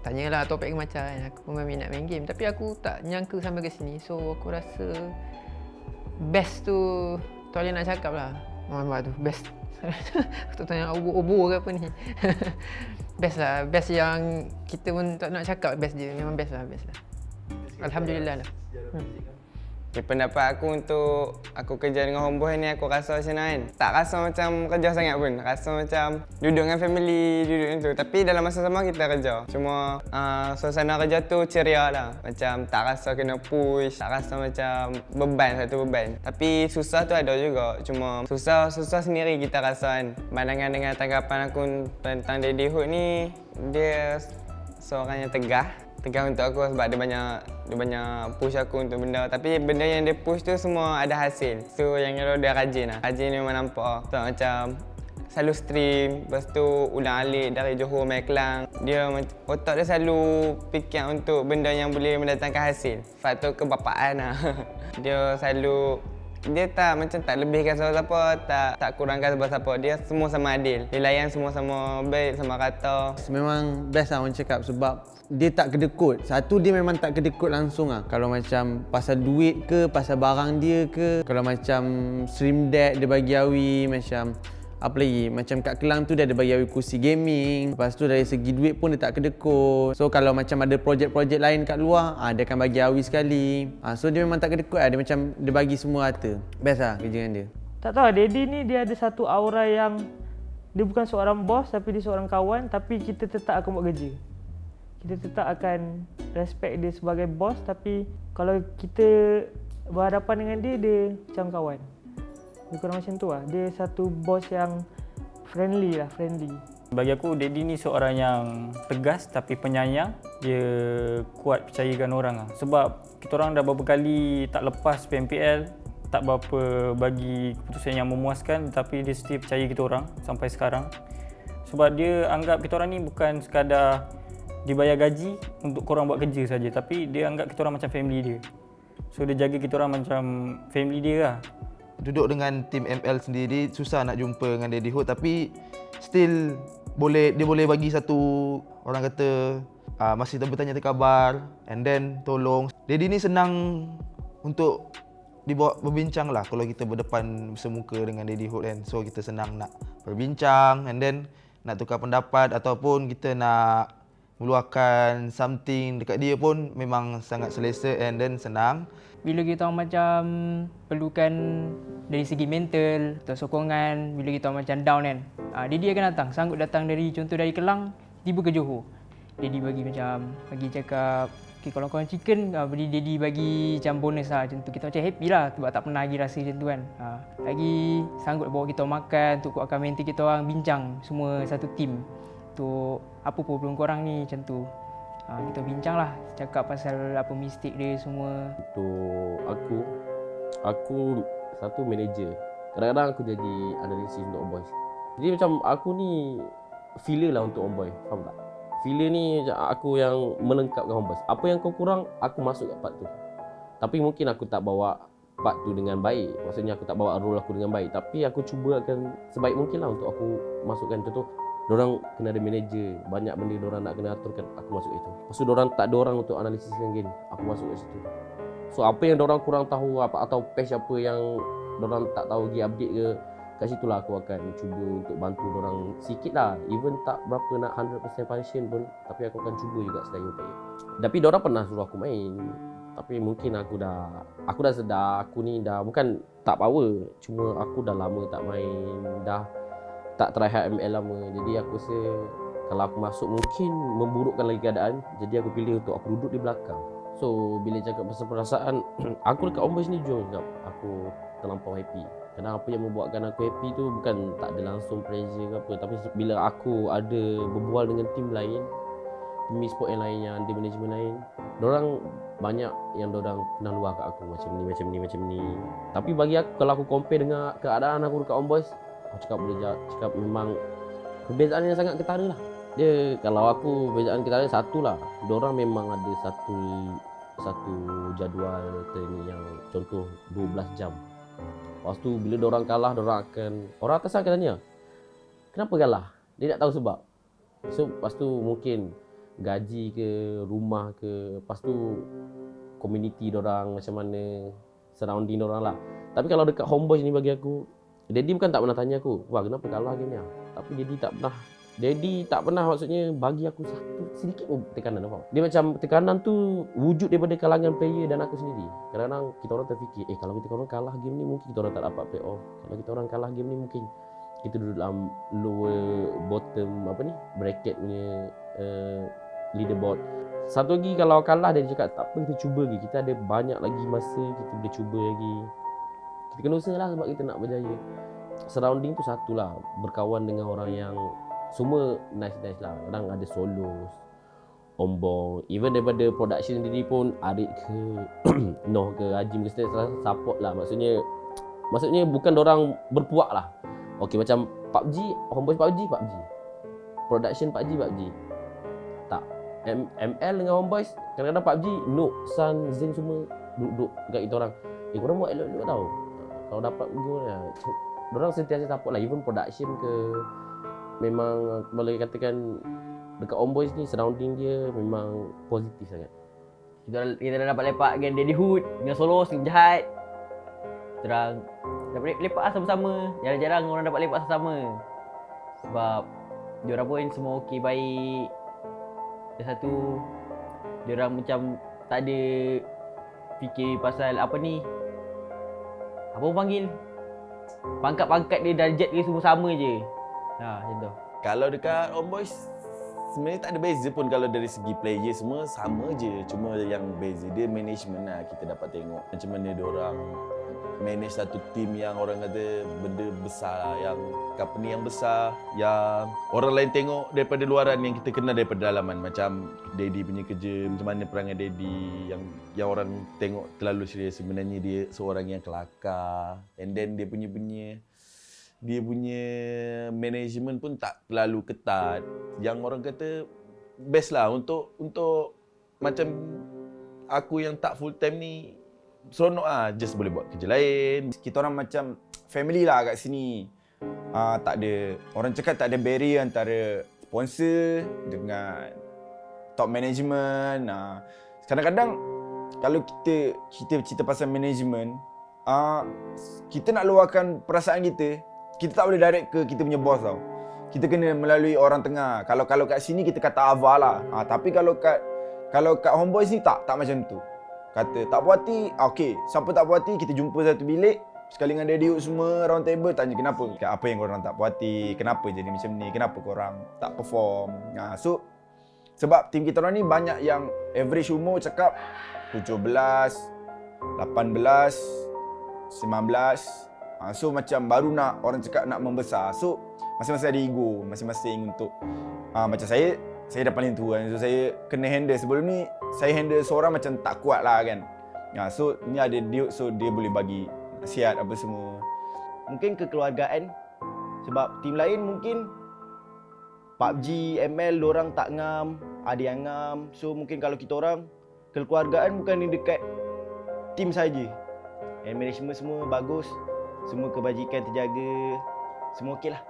Tanyalah topik ke macam kan, aku pun minat main game. Tapi aku tak nyangka sampai ke sini. So aku rasa best tu boleh nak cakap lah. Mama tu best. Aku tak tanya obo ke apa ni. Best lah, best yang kita pun tak nak cakap best dia. Memang best lah, best lah. Alhamdulillah lah. Pendapat aku untuk aku kerja dengan Homeboy ni, aku rasa macam mana kan? Tak rasa macam kerja sangat pun. Rasa macam duduk dengan family, duduk macam tu. Tapi dalam masa sama kita kerja. Cuma suasana kerja tu ceria lah. Macam tak rasa kena push, tak rasa macam satu beban. Tapi susah tu ada juga. Cuma susah sendiri kita rasa kan. Pandangan dengan tanggapan aku tentang Daddy Hud ni, dia seorang yang tegah untuk aku sebab dia banyak push aku untuk benda. Tapi benda yang dia push tu semua ada hasil. So yang dia rajin lah. Rajin memang nampak. So macam selalu stream, lepas tu ulang alik dari Johor mai Kelang. Dia otak dia selalu fikir untuk benda yang boleh mendatangkan hasil. Faktor kebapaan lah. Dia selalu tak lebihkan siapa-siapa, tak kurangkan siapa-siapa. Dia semua sama adil. Dia layan semua sama baik, sama rata. Memang best lah orang cakap sebab dia tak kedekut. Satu, dia memang tak kedekut langsung lah. Kalau macam pasal duit ke, pasal barang dia ke. Kalau macam stream deck dia bagi awi, macam apa lagi, macam kat Kelang tu dia ada bagi awi kursi gaming. Lepas tu dari segi duit pun dia tak kedekut. So kalau macam ada projek-projek lain kat luar, dia akan bagi awi sekali. So dia memang tak kedekut lah. Dia macam dia bagi semua rata. Best lah kerja dengan dia. Tak tahu, Daddy ni dia ada satu aura yang dia bukan seorang bos tapi dia seorang kawan, tapi kita tetap akan buat kerja. Kita tetap akan respect dia sebagai bos, tapi kalau kita berhadapan dengan dia, dia macam kawan. Dia kurang macam tu lah. Dia satu bos yang friendly. Bagi aku, Daddy ni seorang yang tegas tapi penyayang. Dia kuat percayakan orang lah. Sebab kita orang dah beberapa kali tak lepas PMPL, tak berapa bagi keputusan yang memuaskan, tapi dia still percaya kita orang sampai sekarang. Sebab dia anggap kita orang ni bukan sekadar dibayar gaji untuk korang buat kerja saja, tapi dia anggap kita orang macam family dia. So dia jaga kita orang macam family dia lah. Duduk dengan tim ML sendiri susah nak jumpa dengan Daddy Hood, tapi still dia boleh bagi satu, orang kata masih bertanya terkabar and then tolong. Daddy ni senang untuk dibawa berbincang lah kalau kita berdepan bersemuka dengan Daddy Hood kan. So kita senang nak berbincang and then nak tukar pendapat ataupun kita nak meluahkan something dekat dia pun memang sangat selesa and then senang. Bila kita orang macam perlukan dari segi mental atau sokongan, bila kita orang macam down kan, Daddy akan datang, sanggup datang dari contoh dari Kelang tiba ke Johor. Daddy bagi cakap, okay, kalau korang chicken, beri Daddy bagi macam bonus lah, macam tu. Kita macam happy lah sebab tak pernah lagi rasa macam tu kan. Lagi sanggup bawa kita orang makan, untuk kuatkan mental kita orang, bincang semua satu team. Untuk apa problem korang ni, macam tu. Kita bincang lah, cakap pasal apa mistake dia semua. Untuk aku satu manager. Kadang-kadang aku jadi analisis untuk Homeboys. Jadi macam aku ni filler lah untuk Homeboy, faham tak? Filler ni aku yang melengkapkan Homeboys. Apa yang kau kurang, aku masuk kat part tu. Tapi mungkin aku tak bawa part tu dengan baik. Maksudnya aku tak bawa role aku dengan baik. Tapi aku cuba akan sebaik mungkin lah untuk aku masukkan contoh. Diorang kena ada manager, banyak benda diorang nak kena aturkan, aku masuk itu. Lepas tu diorang tak ada orang untuk analisiskan game, aku masuk kat situ. So apa yang diorang kurang tahu apa atau patch apa yang diorang tak tahu lagi update ke, kat situ lah aku akan cuba untuk bantu diorang sikit lah. Even tak berapa nak 100% function pun, tapi aku akan cuba juga sedaya upaya. Tapi diorang pernah suruh aku main, tapi mungkin aku dah sedar aku ni dah bukan tak power, cuma aku dah lama tak main, dah tak try hard ML lama. Jadi aku rasa kalau aku masuk mungkin memburukkan lagi keadaan. Jadi aku pilih untuk aku duduk di belakang. So bila cakap pasal perasaan, aku dekat Homeboys ni jujur cakap aku terlampau happy. Kerana apa yang membuatkan aku happy tu bukan tak ada langsung pressure ke apa, tapi bila aku ada berbual dengan tim lain, tim e-sport yang lain, yang ada management lain, dorang banyak yang dorang pernah luar kat aku macam ni. Tapi bagi aku, kalau aku compare dengan keadaan aku dekat Homeboys, aku cakap memang perbezaan yang sangat ketara lah. Dia kalau aku perbezaan ketara satu lah, diorang memang ada satu jadual training yang contoh 12 jam. Lepas tu bila diorang kalah, diorang akan, orang atas akan tanya, kenapa kalah? Dia tak tahu sebab. So lepas tu mungkin gaji ke, rumah ke, lepas tu community diorang macam mana, surrounding diorang lah. Tapi kalau dekat Homeboys ni bagi aku, Daddy bukan tak pernah tanya aku, wah kenapa kalah game ni? Tapi Daddy tak pernah maksudnya bagi aku satu sedikit pun tekanan, faham? Dia macam tekanan tu wujud daripada kalangan player dan aku sendiri. Kadang-kadang kita orang terfikir, kalau kita orang kalah game ni mungkin kita orang tak dapat playoff. Kalau kita orang kalah game ni mungkin kita duduk dalam lower bottom bracket punya leaderboard. Satu lagi kalau kalah, dia cakap tak apa, kita cuba lagi. Kita ada banyak lagi masa, kita boleh cuba lagi. Kita kena usaha lah sebab kita nak berjaya. Surrounding tu satulah, berkawan dengan orang yang semua nice lah. Kadang ada solos, ombong, even daripada production sendiri pun Arik ke Noh ke Hajim ke support lah. Maksudnya bukan orang berpuak lah. Okey macam PUBG, Homeboys PUBG, production PUBG. Tak, ML dengan Homeboys kadang-kadang PUBG, Noob, Sun, Zen semua duduk dekat kita orang. Korang buat elok-elok tau. Kalau dapat gol ya, diorang sentiasa support lah. Even production ke, memang boleh katakan dekat Homeboys ni surrounding dia memang positif sangat. Kita dah dapat lepak dengan Daddy Hood, dengan Solos, dengan Jahat. Kita dapat lepak sama-sama. Jarang-jarang orang dapat lepak sama. Sebab diorang pun semua okey, baik. Dan satu, diorang macam tak ada fikir pasal apa ni, apa orang panggil, pangkat-pangkat dia, darjat dia semua sama je. Macam tu. Kalau dekat Homeboys sebenarnya tak ada beza pun kalau dari segi player semua sama je. Cuma yang beza dia management lah. Kita dapat tengok macam mana diorang manage satu team yang orang kata benda besar, yang company yang besar, yang orang lain tengok daripada luaran yang kita kenal daripada dalaman. Macam Daddy punya kerja, macam mana perangai Daddy yang orang tengok terlalu serius, sebenarnya dia seorang yang kelakar. And then dia punya management pun tak terlalu ketat. Yang orang kata best lah untuk macam aku yang tak full time ni, seronok lah, just boleh buat kerja lain. Kita orang macam family lah kat sini. Tak ada, orang cakap tak ada barrier antara sponsor dengan top management. Kadang-kadang kalau kita cerita pasal management, kita nak luahkan perasaan kita tak boleh direct ke kita punya boss tau. Kita kena melalui orang tengah. Kalau kat sini kita kata Ava lah. Tapi kalau kat Homeboys ni tak macam tu. Kata tak puas hati, okey, siapa tak puas hati kita jumpa satu bilik, sekali dengan Daddy semua round table tanya kenapa. Apa yang korang tak puas hati, kenapa jadi macam ni, kenapa korang tak perform. So sebab tim kita orang ni banyak yang average umur cakap 17, 18, 19. So macam baru nak orang cakap nak membesar. So masing-masing ada ego, masing-masing untuk macam saya dah paling tua kan. So saya kena handle. Sebelum ni saya handle seorang macam tak kuat lah kan. So ni ada Duke, so dia boleh bagi nasihat apa semua. Mungkin kekeluargaan. Sebab tim lain mungkin PUBG, ML diorang tak ngam, ada yang ngam. So mungkin kalau kita orang kekeluargaan bukan ni dekat tim saja. And management semua bagus. Semua kebajikan terjaga. Semua okey lah.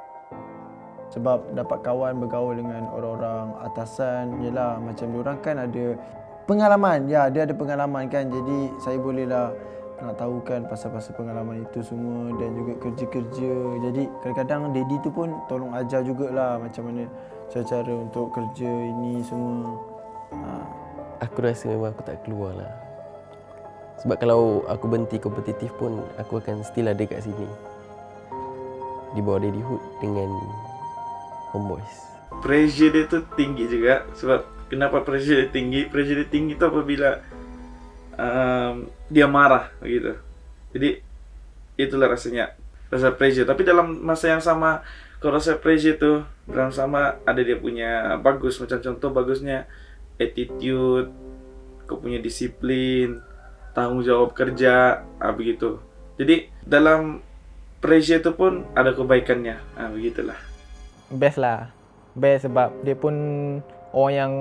Sebab dapat kawan bergaul dengan orang-orang atasan, yelah macam diorang kan ada pengalaman. Ya, dia ada pengalaman kan. Jadi saya bolehlah nak tahu kan pasal-pasal pengalaman itu semua dan juga kerja-kerja. Jadi kadang-kadang Daddy tu pun tolong ajar jugalah macam mana cara-cara untuk kerja ini semua. Aku rasa memang aku tak keluar lah. Sebab kalau aku berhenti kompetitif pun aku akan still ada kat sini. Di bawah Daddy Hood dengan Homeboys. Pressure dia tu tinggi juga. Sebab kenapa pressure dia tinggi? Pressure dia tinggi tu apabila dia marah begitu. Jadi itulah rasanya, rasa pressure. Tapi dalam masa yang sama, kalau rasa pressure tu dalam sama ada dia punya bagus. Macam contoh bagusnya attitude, kau punya disiplin, tanggung jawab kerja, begitu. Jadi dalam pressure tu pun ada kebaikannya. Begitulah. Best lah. Best sebab dia pun orang yang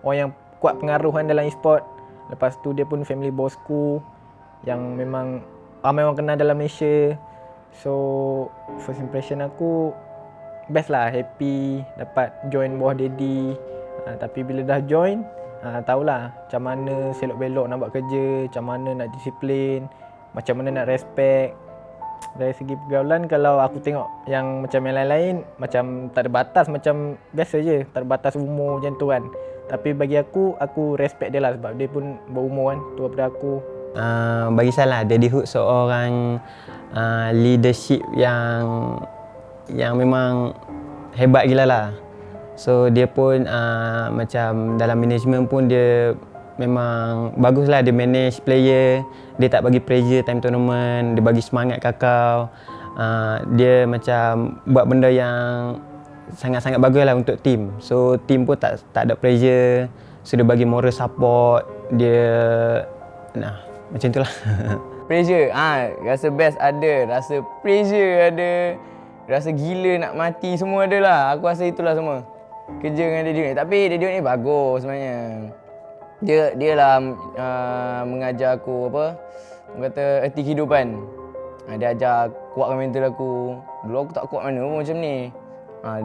orang yang kuat pengaruhan dalam e-sport. Lepas tu dia pun family bosku yang memang kenal dalam Malaysia. So first impression aku best lah, happy dapat join bawah Daddy. Tapi bila dah join, tahulah macam mana selok belok nak buat kerja, macam mana nak disiplin, macam mana nak respect. Dari segi pergaulan, kalau aku tengok yang macam yang lain-lain macam tak ada batas, macam biasa je, tak ada batas umur macam tu kan. Tapi bagi aku respect dia lah sebab dia pun berumur kan, tua daripada aku. Bagi saya lah, Daddy Hood seorang leadership yang memang hebat gila lah. So dia pun macam dalam management pun dia memang bagus lah, dia manage player, dia tak bagi pressure time tournament, dia bagi semangat kakao. Dia macam buat benda yang sangat-sangat bagus lah untuk team. So team pun tak ada pressure, so dia bagi moral support, dia macam tu lah. Pressure, rasa best ada, rasa pressure ada, rasa gila nak mati semua ada lah. Aku rasa itulah semua kerja dengan Daddy Hood. Tapi Daddy Hood ni bagus sebenarnya. Dia lah mengajar aku orang kata erti kehidupan. Dia ajar kuatkan mental aku. Dulu aku tak kuat mana pun macam ni.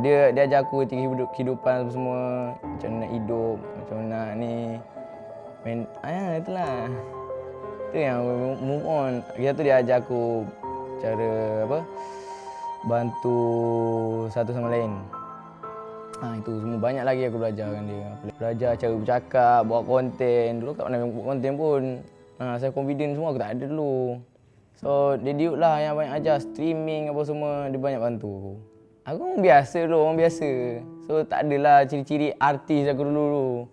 Dia ajar aku erti kehidupan semua, macam mana nak hidup, macam mana nak ni. Itulah. Itu yang move on. Kita tu dia ajar aku cara bantu satu sama lain. Itu semua banyak lagi aku belajar dengan dia. Belajar cara bercakap, buat konten. Dulu tak pernah buat konten pun. Saya confident semua aku tak ada dulu. So Daddy Hood lah yang banyak ajar, streaming apa semua, dia banyak bantu. Aku orang biasa dulu, orang biasa. So tak adalah ciri-ciri artis aku dulu.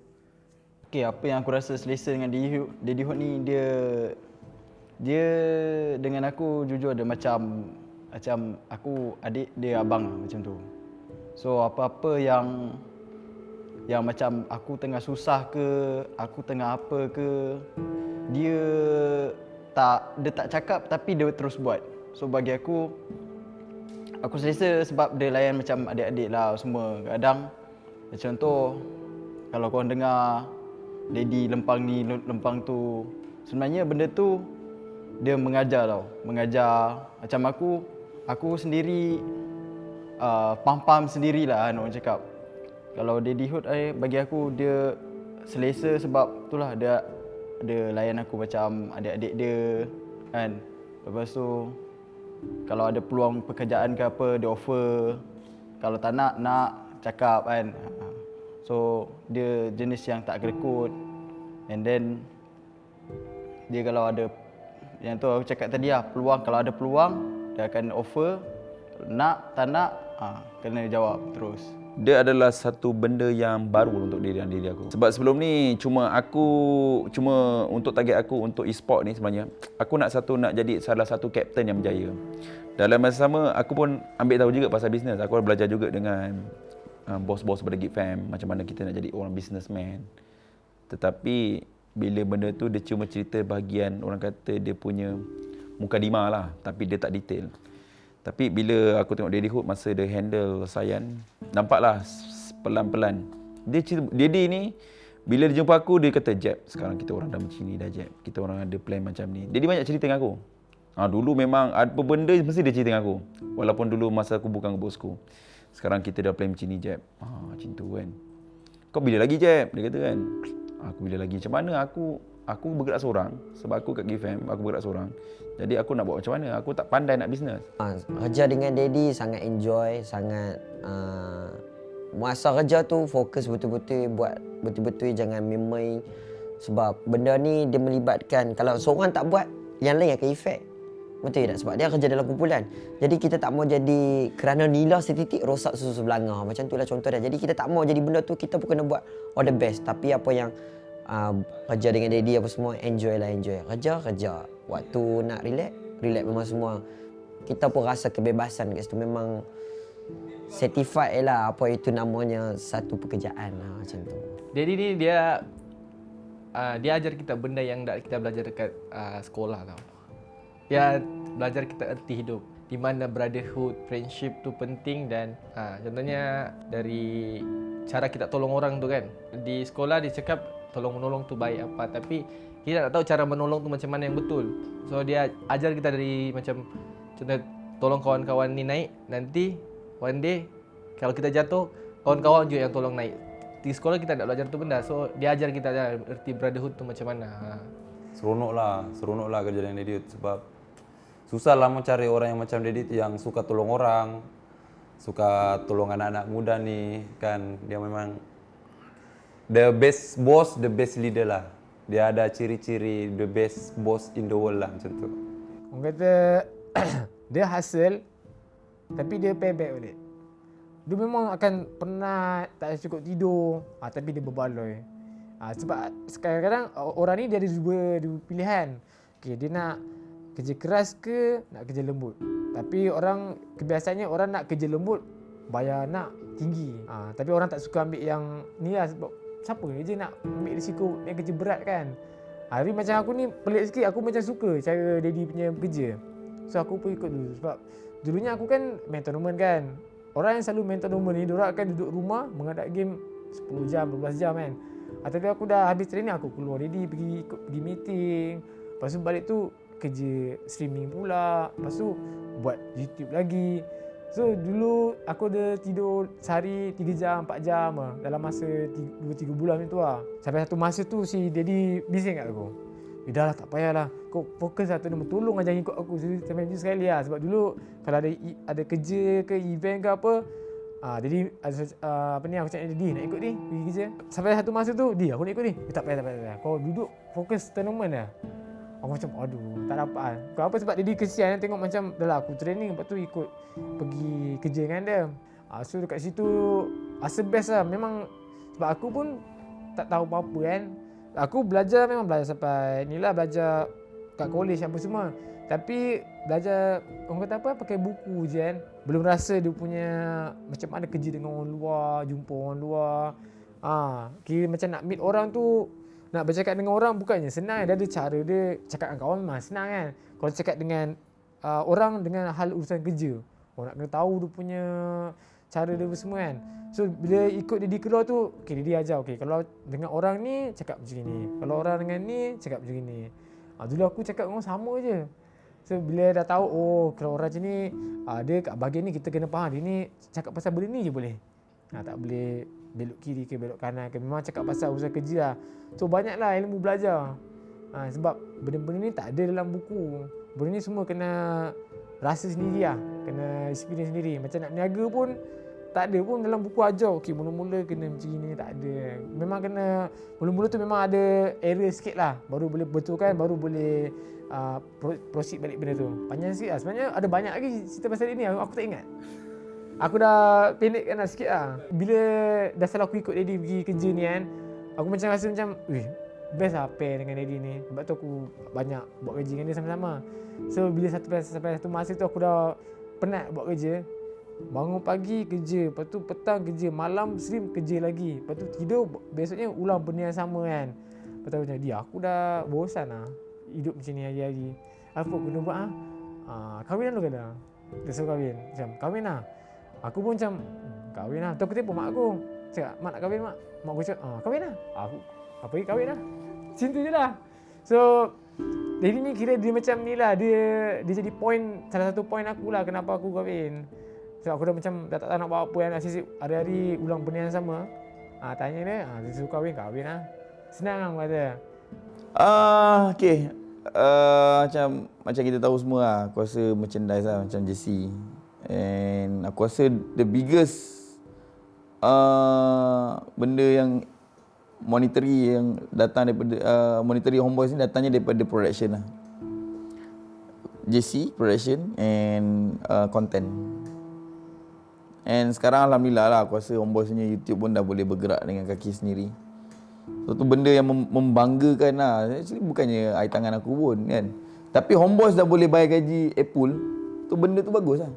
Okay, apa yang aku rasa selesa dengan Daddy Hot ni, dia dengan aku jujur ada macam aku adik, dia abang lah, macam tu. So apa-apa yang macam aku tengah susah ke, aku tengah apa ke, dia tak cakap tapi dia terus buat. So bagi aku selesa sebab dia layan macam adik-adik lah semua. Kadang contoh kalau korang dengar Daddy lempang ni, lempang tu, sebenarnya benda tu dia mengajar tau. Mengajar macam aku sendiri pam-pam sendirilah orang cakap. Kalau Daddy Hot bagi aku dia selesa sebab itulah dia layan aku macam adik-adik dia kan. Lepas tu kalau ada peluang pekerjaan ke apa dia offer. Kalau tak nak cakap kan. So dia jenis yang tak kerekut. And then dia kalau ada yang tu aku cakap tadi lah, peluang, kalau ada peluang dia akan offer. Nak tak nak kena jawab terus. Dia adalah satu benda yang baru untuk diri aku. Sebab sebelum ni cuma untuk target aku untuk e-sport ni sebenarnya aku nak jadi salah satu captain yang berjaya. Dalam masa sama aku pun ambil tahu juga pasal bisnes. Aku belajar juga dengan bos-bos pada Geek Fam macam mana kita nak jadi orang businessman. Tetapi bila benda tu dia cuma cerita bahagian orang kata dia punya mukadimah lah, tapi dia tak detail. Tapi bila aku tengok Daddy Hot masa dia handle Sayan, nampaklah pelan-pelan. Daddy ni bila dia jumpa aku dia kata, "Jeb, sekarang kita orang dah macam ni dah, Jeb. Kita orang ada plan macam ni." Daddy banyak cerita dengan aku. Dulu memang apa benda mesti dia cerita dengan aku. Walaupun dulu masa aku bukan bosku. Sekarang kita dah plan macam ni, Jeb. Macam tu kan. Kau bila lagi, Jeb? Dia kata kan. Aku bila lagi. Macam mana aku bergerak seorang. Sebab aku kat GFM, aku bergerak seorang. Jadi aku nak buat macam mana? Aku tak pandai nak bisnes. Kerja dengan Daddy sangat enjoy, sangat masa kerja tu fokus betul-betul buat betul-betul, jangan main-main. Sebab benda ni dia melibatkan, kalau seorang tak buat, yang lain akan efek. Betul tak? Sebab dia kerja dalam kumpulan. Jadi kita tak mau jadi kerana nila setitik rosak susu belanga. Macam tu lah contoh dia. Jadi kita tak mau jadi benda tu, kita pun kena buat all the best. Tapi apa yang kerja dengan Daddy apa semua, enjoy. Kerja. Waktu nak relax memang semua. Kita pun rasa kebebasan kat situ. Memang certified lah apa itu namanya satu pekerjaan lah, macam tu. Daddy ni dia ajar kita benda yang tak kita belajar dekat sekolah tau. Dia belajar kita erti hidup, di mana brotherhood, friendship tu penting. Dan contohnya dari cara kita tolong orang tu kan. Di sekolah dia cakap tolong menolong tu baik apa, tapi kita tak tahu cara menolong tu macam mana yang betul. So dia ajar kita dari macam contoh tolong kawan-kawan ni naik, nanti one day kalau kita jatuh, kawan-kawan juga yang tolong naik. Di sekolah kita tak belajar tu benda. So dia ajar kita erti brotherhood tu macam mana. Seronok lah kerja dengan Daddy sebab susah lah mau cari orang yang macam Daddy yang suka tolong orang, suka tolong anak-anak muda ni kan. Dia memang the best boss, the best leader lah. Dia ada ciri-ciri the best boss in the world lah macam tu. Orang kata dia hustle tapi dia payback balik. Dia memang akan penat, tak cukup tidur, tapi dia berbaloi. Sebab kadang-kadang orang ni dia ada dua pilihan. Okay, dia nak kerja keras ke nak kerja lembut. Tapi orang kebiasaannya orang nak kerja lembut bayar nak tinggi. Tapi orang tak suka ambil yang ni lah sebab siapa je nak ambil risiko yang kerja berat kan. Tapi macam aku ni pelik sikit, aku macam suka cara Daddy punya kerja. So aku pun ikut dulu sebab dulunya aku kan main tournament kan. Orang yang selalu main tournament ni diorang akan duduk rumah menghadap game 10 jam, 12 jam kan. Tapi aku dah habis training aku keluar Daddy pergi meeting. Lepas tu balik tu kerja streaming pula. Lepas tu buat YouTube lagi. So dulu aku ada tidur sehari 3 jam, 4 jam lah dalam masa 2-3 bulan itu lah. Sampai satu masa tu si Daddy bising kat aku. Dah lah tak payahlah. Kau fokus lah tu nama tolong aja ikut aku sampai tu sekali lah. Sebab dulu kalau ada kerja ke event ke apa, Daddy apa ni aku cakap Daddy nak ikut ni pergi kerja. Sampai satu masa tu, aku nak ikut ni. Tak payah. Kau duduk fokus tournament lah. Aku macam aduh tak dapat kan. Kenapa? Sebab Daddy kesian tengok macam dah lah aku training lepas tu ikut pergi kerja dengan dia. So dekat situ rasa best lah. Memang sebab aku pun tak tahu apa-apa kan. Aku belajar memang belajar sampai ni lah, belajar kat college apa semua. Tapi belajar orang kata apa pakai buku je kan. Belum rasa dia punya macam mana kerja dengan orang luar, jumpa orang luar. Kira macam nak meet orang tu, nak bercakap dengan orang bukannya senang. Dia ada cara dia cakap dengan kawan memang senang kan. Kalau cakap dengan orang dengan hal urusan kerja, orang nak kena tahu dia punya cara dia semua kan. So bila ikut dia keluar tu, dia ajar kalau dengan orang ni cakap macam ni, kalau orang dengan ni cakap macam ni. Dulu aku cakap dengan orang sama je. So bila dah tahu kalau orang macam ni dia kat bahagian ni kita kena faham dia ni cakap pasal benda ni je boleh. Tak boleh belok kiri ke belok kanan ke, memang cakap pasal urusan kerja lah. So banyaklah ilmu belajar. Sebab benda-benda ni tak ada dalam buku. Benda ni semua kena rasa sendiri lah, kena experience sendiri. Macam nak berniaga pun tak ada pun dalam buku ajar. Mula-mula kena macam ni, tak ada. Memang kena mula-mula tu memang ada error sikit lah, baru boleh betulkan, baru boleh proceed balik benda tu. Panjang sikit lah. Sebenarnya ada banyak lagi cerita pasal ini aku tak ingat. Aku dah pendekkan lah sikit lah. Bila dah salah aku ikut Daddy pergi kerja ni kan, aku macam rasa macam best lah pair dengan Daddy ni. Sebab tu aku banyak buat kerja dengan dia sama-sama. So bila sampai satu masa tu aku dah penat buat kerja. Bangun pagi kerja, lepas tu petang kerja, malam stream kerja lagi. Lepas tu tidur, besoknya ulang benda yang sama kan. Lepas tu macam aku dah bosan lah hidup macam ni hari-hari. Apa kena buat kahwin dulu kena. Dia suruh kahwin. Macam kahwin lah. Aku pun macam kahwin lah. Tu aku telefon mak aku. Cakap, mak nak kahwin mak. Mak aku cakap, kahwin lah. Aku pergi kahwin lah. Macam tu je lah. So Daddy ni kira dia macam ni lah. Dia jadi salah satu point aku lah kenapa aku kahwin. Sebab aku dah macam dah tak tahu nak buat apa kan. Asyik hari-hari ulang benda yang sama. Tanya dia, dia suruh kahwin lah. Senang lah kata. Okay. Macam kita tahu semua lah. Aku rasa merchandise lah macam jersey. And aku rasa the biggest benda yang monetary yang datang daripada monetary Homeboys ni datangnya daripada production lah. JC, production and content. And sekarang alhamdulillah lah aku rasa Homeboys punya YouTube pun dah boleh bergerak dengan kaki sendiri. So tu benda yang membanggakan lah. Actually bukannya air tangan aku pun kan. Tapi Homeboys dah boleh bayar gaji Apple, tu benda tu bagus lah.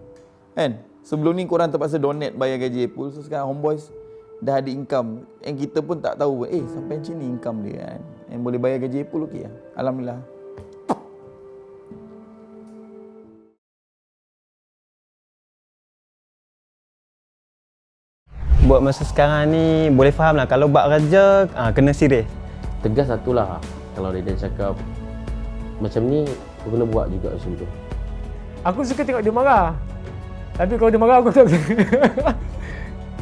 Kan? Sebelum ni korang terpaksa donate bayar gaji Apple. So sekarang Homeboys dah ada income. And kita pun tak tahu sampai macam ni income dia kan. And boleh bayar gaji Apple okey lah. Alhamdulillah. Buat masa sekarang ni boleh faham lah kalau buat kerja kena serius. Tegas satulah. Kalau dia cakap macam ni, aku kena buat juga macam tu. Aku suka tengok dia marah. Tapi kalau dia marah aku tak suka.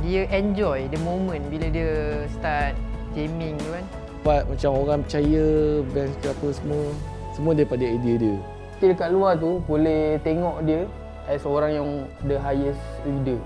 Dia enjoy the moment bila dia start gaming tu kan. Buat macam orang percaya band ke apa semua daripada idea dia. Kita dekat luar tu boleh tengok dia as orang yang the highest leader.